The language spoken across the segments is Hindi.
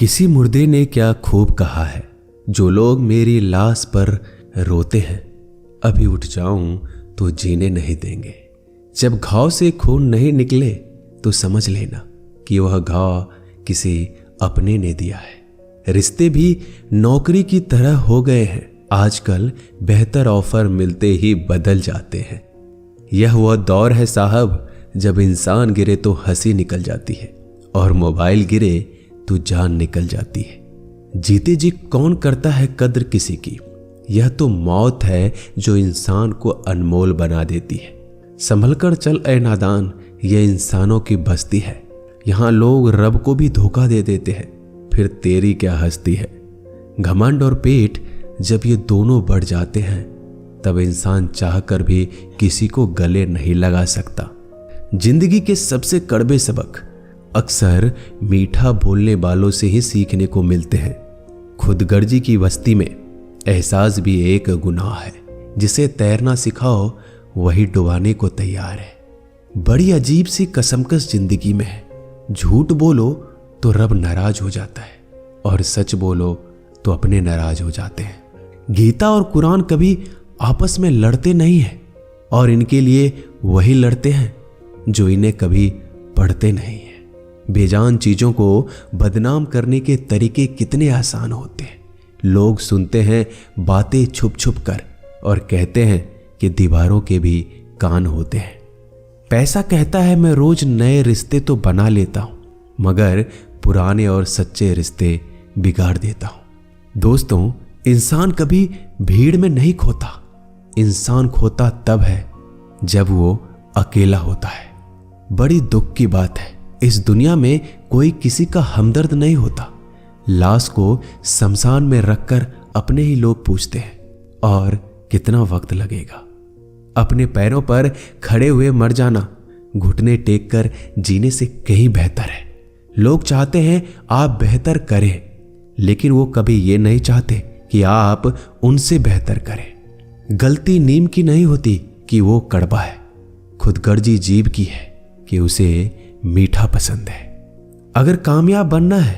किसी मुर्दे ने क्या खूब कहा है, जो लोग मेरी लाश पर रोते हैं, अभी उठ जाऊं तो जीने नहीं देंगे। जब घाव से खून नहीं निकले तो समझ लेना कि वह घाव किसी अपने ने दिया है। रिश्ते भी नौकरी की तरह हो गए हैं, आजकल बेहतर ऑफर मिलते ही बदल जाते हैं। यह वह दौर है साहब, जब इंसान गिरे तो हंसी निकल जाती है और मोबाइल गिरे तो जान निकल जाती है। जीते जी कौन करता है कद्र किसी की, यह तो मौत है जो इंसान को अनमोल बना देती है। संभल कर चल ए नादान, यह इंसानों की बस्ती है। यहाँ लोग रब को भी धोखा दे देते हैं, फिर तेरी क्या हस्ती है। घमंड और पेट जब ये दोनों बढ़ जाते हैं, तब इंसान चाहकर भी किसी को गले नहीं लगा सकता। जिंदगी के सबसे कड़वे सबक अक्सर मीठा बोलने वालों से ही सीखने को मिलते हैं। खुदगर्जी की बस्ती में एहसास भी एक गुनाह है, जिसे तैरना सिखाओ वही डुबाने को तैयार है। बड़ी अजीब सी कसमकस जिंदगी में है। झूठ बोलो तो रब नाराज हो जाता है और सच बोलो तो अपने नाराज हो जाते हैं। गीता और कुरान कभी आपस में लड़ते नहीं हैं, और इनके लिए वही लड़ते हैं जो इन्हें कभी पढ़ते नहीं हैं। बेजान चीजों को बदनाम करने के तरीके कितने आसान होते हैं। लोग सुनते हैं बातें छुप छुप कर और कहते हैं कि दीवारों के भी कान होते हैं। पैसा कहता है मैं रोज नए रिश्ते तो बना लेता हूं, मगर पुराने और सच्चे रिश्ते बिगाड़ देता हूं। दोस्तों, इंसान कभी भीड़ में नहीं खोता। इंसान खोता तब है जब वो अकेला होता है। बड़ी दुख की बात है, इस दुनिया में कोई किसी का हमदर्द नहीं होता। लाश को शमशान में रखकर अपने ही लोग पूछते हैं, और कितना वक्त लगेगा। अपने पैरों पर खड़े हुए मर जाना घुटने टेक कर जीने से कहीं बेहतर है। लोग चाहते हैं आप बेहतर करें, लेकिन वो कभी ये नहीं चाहते कि आप उनसे बेहतर करें। गलती नीम की नहीं होती कि वो कड़वा है, खुदगर्जी जीभ की है कि उसे मीठा पसंद है। अगर कामयाब बनना है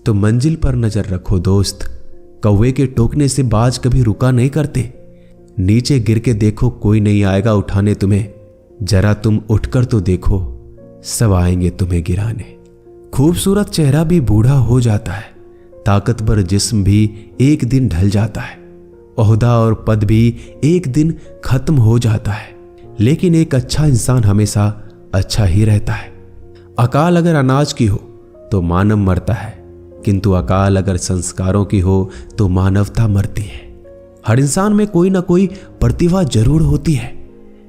तो मंजिल पर नजर रखो दोस्त। कौवे के टोकने से बाज कभी रुका नहीं करते। नीचे गिर के देखो, कोई नहीं आएगा उठाने तुम्हें। जरा तुम उठकर तो देखो, सब आएंगे तुम्हें गिराने। खूबसूरत चेहरा भी बूढ़ा हो जाता है, ताकतवर जिस्म भी एक दिन ढल जाता है, ओहदा और पद भी एक दिन खत्म हो जाता है, लेकिन एक अच्छा इंसान हमेशा अच्छा ही रहता है। अकाल अगर अनाज की हो तो मानव मरता है, किंतु अकाल अगर संस्कारों की हो तो मानवता मरती है। हर इंसान में कोई ना कोई प्रतिभा जरूर होती है,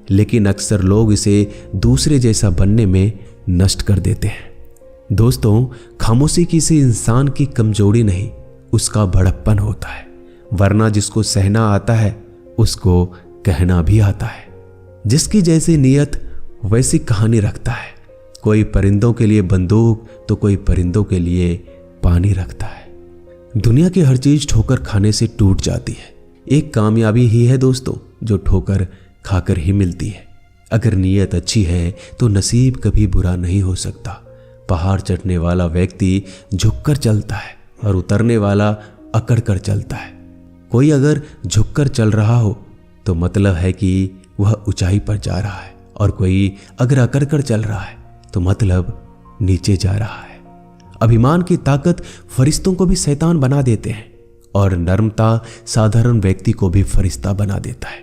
लेकिन अक्सर लोग इसे दूसरे जैसा बनने में नष्ट कर देते हैं। दोस्तों, खामोशी किसी इंसान की कमजोरी नहीं, उसका बड़प्पन होता है। वरना जिसको सहना आता है उसको कहना भी आता है। जिसकी जैसी नीयत वैसी कहानी रखता है। कोई परिंदों के लिए बंदूक तो कोई परिंदों के लिए पानी रखता है। दुनिया की हर चीज ठोकर खाने से टूट जाती है। एक कामयाबी ही है दोस्तों, जो ठोकर खाकर ही मिलती है। अगर नीयत अच्छी है तो नसीब कभी बुरा नहीं हो सकता। पहाड़ चढ़ने वाला व्यक्ति झुककर चलता है और उतरने वाला अकड़ कर चलता है। कोई अगर झुककर चल रहा हो तो मतलब है कि वह ऊंचाई पर जा रहा है, और कोई अगर अकड़ कर चल रहा है तो मतलब नीचे जा रहा है। अभिमान की ताकत फरिश्तों को भी शैतान बना देते हैं, और नर्मता साधारण व्यक्ति को भी फरिश्ता बना देता है।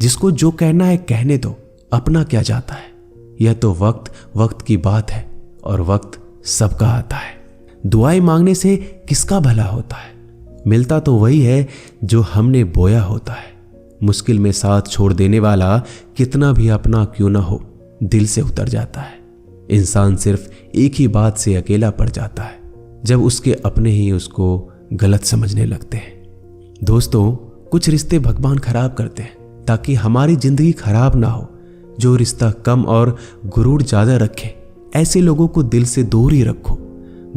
जिसको जो कहना है कहने दो, अपना क्या जाता है। यह तो वक्त की बात है, और वक्त सबका आता है। दुआएं मांगने से किसका भला होता है। मिलता तो वही है जो हमने बोया होता है। मुश्किल में साथ छोड़ देने वाला कितना भी अपना क्यों ना हो, दिल से उतर जाता है। इंसान सिर्फ एक ही बात से अकेला पड़ जाता है, जब उसके अपने ही उसको गलत समझने लगते हैं। दोस्तों, कुछ रिश्ते भगवान खराब करते हैं ताकि हमारी जिंदगी खराब ना हो। जो रिश्ता कम और गुरूर ज्यादा रखे, ऐसे लोगों को दिल से दूर ही रखो।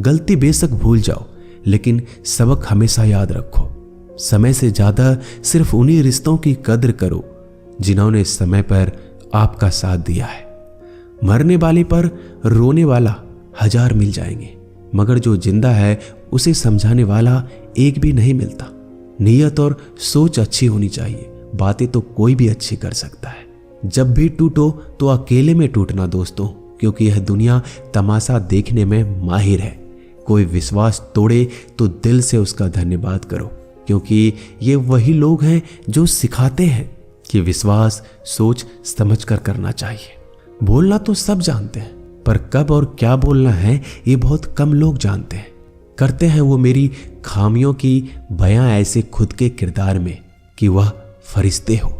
गलती बेशक भूल जाओ, लेकिन सबक हमेशा याद रखो। समय से ज्यादा सिर्फ उन्हीं रिश्तों की कद्र करो जिन्होंने समय पर आपका साथ दिया है। मरने वाले पर रोने वाला 1000 मिल जाएंगे, मगर जो जिंदा है उसे समझाने वाला एक भी नहीं मिलता। नीयत और सोच अच्छी होनी चाहिए, बातें तो कोई भी अच्छी कर सकता है। जब भी टूटो तो अकेले में टूटना दोस्तों, क्योंकि यह दुनिया तमाशा देखने में माहिर है। कोई विश्वास तोड़े तो दिल से उसका धन्यवाद करो, क्योंकि ये वही लोग हैं जो सिखाते हैं कि विश्वास सोच समझ कर करना चाहिए। बोलना तो सब जानते हैं, पर कब और क्या बोलना है ये बहुत कम लोग जानते हैं। करते हैं वो मेरी खामियों की बयां ऐसे खुद के किरदार में कि वह फरिश्ते हो,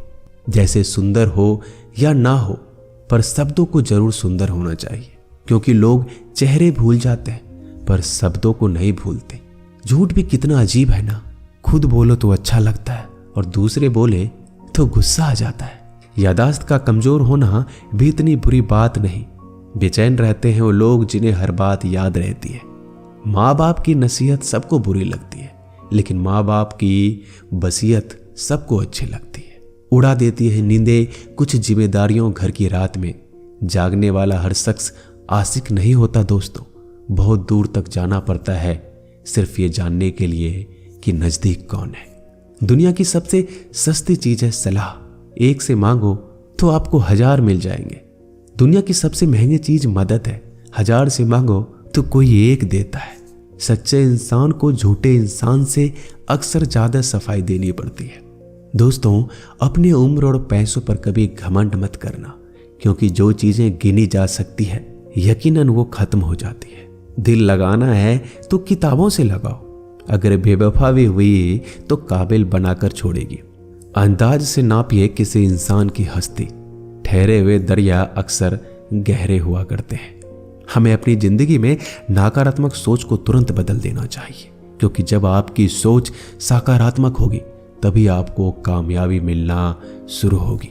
जैसे सुंदर हो या ना हो, पर शब्दों को जरूर सुंदर होना चाहिए, क्योंकि लोग चेहरे भूल जाते हैं पर शब्दों को नहीं भूलते। झूठ भी कितना अजीब है ना, खुद बोलो तो अच्छा लगता है और दूसरे बोले तो गुस्सा आ जाता है। यादाश्त का कमजोर होना भी इतनी बुरी बात नहीं। बेचैन रहते हैं वो लोग जिन्हें हर बात याद रहती है। माँ बाप की नसीहत सबको बुरी लगती है, लेकिन माँ बाप की वसीयत सबको अच्छी लगती है। उड़ा देती है नींदें कुछ जिम्मेदारियों घर की रात में। जागने वाला हर शख्स आशिक नहीं होता दोस्तों, बहुत दूर तक जाना पड़ता है सिर्फ ये जानने के लिए कि नजदीक कौन है। दुनिया की सबसे सस्ती चीज है सलाह। एक से मांगो तो आपको 1000 मिल जाएंगे। दुनिया की सबसे महंगी चीज मदद है। 1000 से मांगो तो कोई एक देता है। सच्चे इंसान को झूठे इंसान से अक्सर ज्यादा सफाई देनी पड़ती है। दोस्तों, अपनी उम्र और पैसों पर कभी घमंड मत करना, क्योंकि जो चीजें गिनी जा सकती है यकीनन वो खत्म हो जाती है। दिल लगाना है तो किताबों से लगाओ, अगर बेवफा भी हुई तो काबिल बनाकर छोड़ेगी। अंदाज से नापिए किसी इंसान की हस्ती। ठहरे हुए दरिया अक्सर गहरे हुआ करते हैं। हमें अपनी जिंदगी में नकारात्मक सोच को तुरंत बदल देना चाहिए, क्योंकि जब आपकी सोच सकारात्मक होगी तभी आपको कामयाबी मिलना शुरू होगी।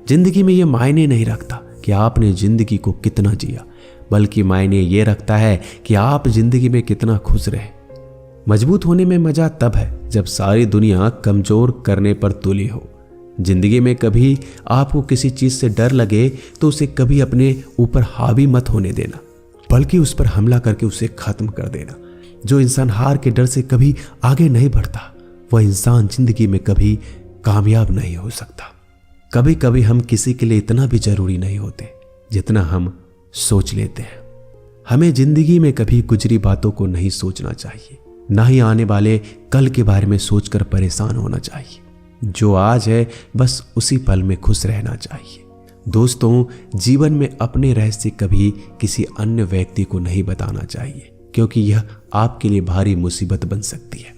जिंदगी में यह मायने नहीं रखता कि आपने जिंदगी को कितना जिया, बल्कि मायने ये रखता है कि आप जिंदगी में कितना खुश रहे। मजबूत होने में मजा तब है जब सारी दुनिया कमजोर करने पर तुली हो। जिंदगी में कभी आपको किसी चीज से डर लगे तो उसे कभी अपने ऊपर हावी मत होने देना, बल्कि उस पर हमला करके उसे खत्म कर देना। जो इंसान हार के डर से कभी आगे नहीं बढ़ता, वह इंसान जिंदगी में कभी कामयाब नहीं हो सकता। कभी कभी हम किसी के लिए इतना भी जरूरी नहीं होते जितना हम सोच लेते हैं। हमें जिंदगी में कभी गुजरी बातों को नहीं सोचना चाहिए, ना ही आने वाले कल के बारे में सोचकर परेशान होना चाहिए। जो आज है बस उसी पल में खुश रहना चाहिए। दोस्तों, जीवन में अपने रहस्य कभी किसी अन्य व्यक्ति को नहीं बताना चाहिए, क्योंकि यह आपके लिए भारी मुसीबत बन सकती है।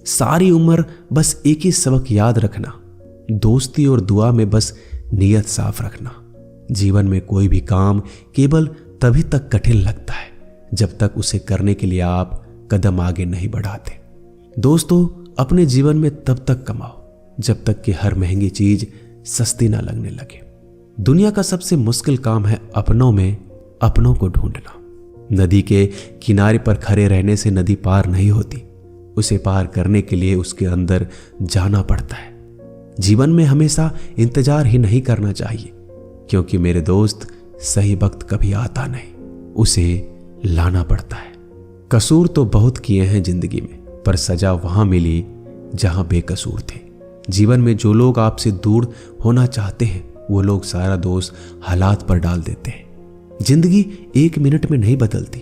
सारी उम्र बस एक ही सबक याद रखना, दोस्ती और दुआ में बस नीयत साफ रखना। जीवन में कोई भी काम केवल तभी तक कठिन लगता है जब तक उसे करने के लिए आप कदम आगे नहीं बढ़ाते। दोस्तों, अपने जीवन में तब तक कमाओ जब तक कि हर महंगी चीज सस्ती ना लगने लगे। दुनिया का सबसे मुश्किल काम है अपनों में अपनों को ढूंढना। नदी के किनारे पर खड़े रहने से नदी पार नहीं होती, उसे पार करने के लिए उसके अंदर जाना पड़ता है। जीवन में हमेशा इंतजार ही नहीं करना चाहिए, क्योंकि मेरे दोस्त सही वक्त कभी आता नहीं, उसे लाना पड़ता है। कसूर तो बहुत किए हैं जिंदगी में, पर सजा वहां मिली जहां बेकसूर थे। जीवन में जो लोग आपसे दूर होना चाहते हैं वो लोग सारा दोष हालात पर डाल देते हैं। जिंदगी 1 मिनट में नहीं बदलती,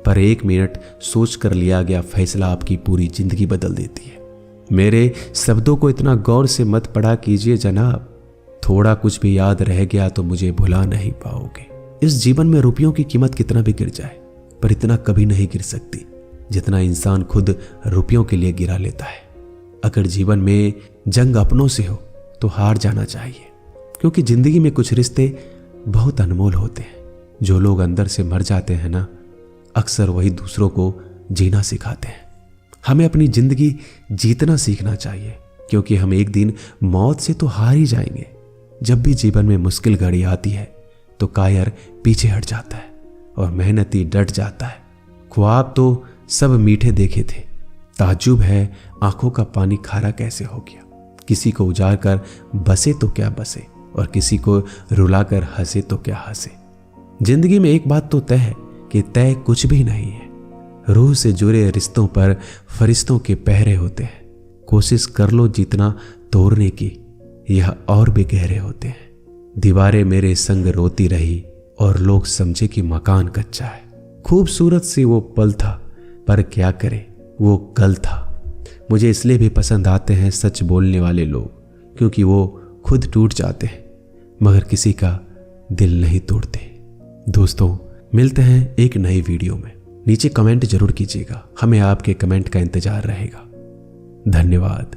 पर 1 मिनट सोच कर लिया गया फैसला आपकी पूरी जिंदगी बदल देती है। मेरे शब्दों को इतना गौर से मत पढ़ा कीजिए जनाब, थोड़ा कुछ भी याद रह गया तो मुझे भुला नहीं पाओगे। इस जीवन में रुपयों की कीमत कितना भी गिर जाए, पर इतना कभी नहीं गिर सकती जितना इंसान खुद रुपयों के लिए गिरा लेता है। अगर जीवन में जंग अपनों से हो तो हार जाना चाहिए, क्योंकि जिंदगी में कुछ रिश्ते बहुत अनमोल होते हैं। जो लोग अंदर से मर जाते हैं ना, अक्सर वही दूसरों को जीना सिखाते हैं। हमें अपनी जिंदगी जीतना सीखना चाहिए, क्योंकि हम एक दिन मौत से तो हार ही जाएंगे। जब भी जीवन में मुश्किल घड़ी आती है तो कायर पीछे हट जाता है और मेहनती डट जाता है। ख्वाब तो सब मीठे देखे थे, ताज्जुब है आंखों का पानी खारा कैसे हो गया। किसी को उजाड़ कर बसे तो क्या बसे, और किसी को रुलाकर हंसे तो क्या हंसे। जिंदगी में एक बात तो तय है कि तय कुछ भी नहीं है। रूह से जुड़े रिश्तों पर फरिश्तों के पहरे होते हैं। कोशिश कर लो जितना तोड़ने की, यह और भी गहरे होते हैं। दीवारें मेरे संग रोती रही और लोग समझे कि मकान कच्चा है। खूबसूरत सी वो पल था, पर क्या करे वो कल था। मुझे इसलिए भी पसंद आते हैं सच बोलने वाले लोग, क्योंकि वो खुद टूट जाते हैं मगर किसी का दिल नहीं तोड़ते। दोस्तों, मिलते हैं एक नई वीडियो में। नीचे कमेंट जरूर कीजिएगा, हमें आपके कमेंट का इंतजार रहेगा। धन्यवाद।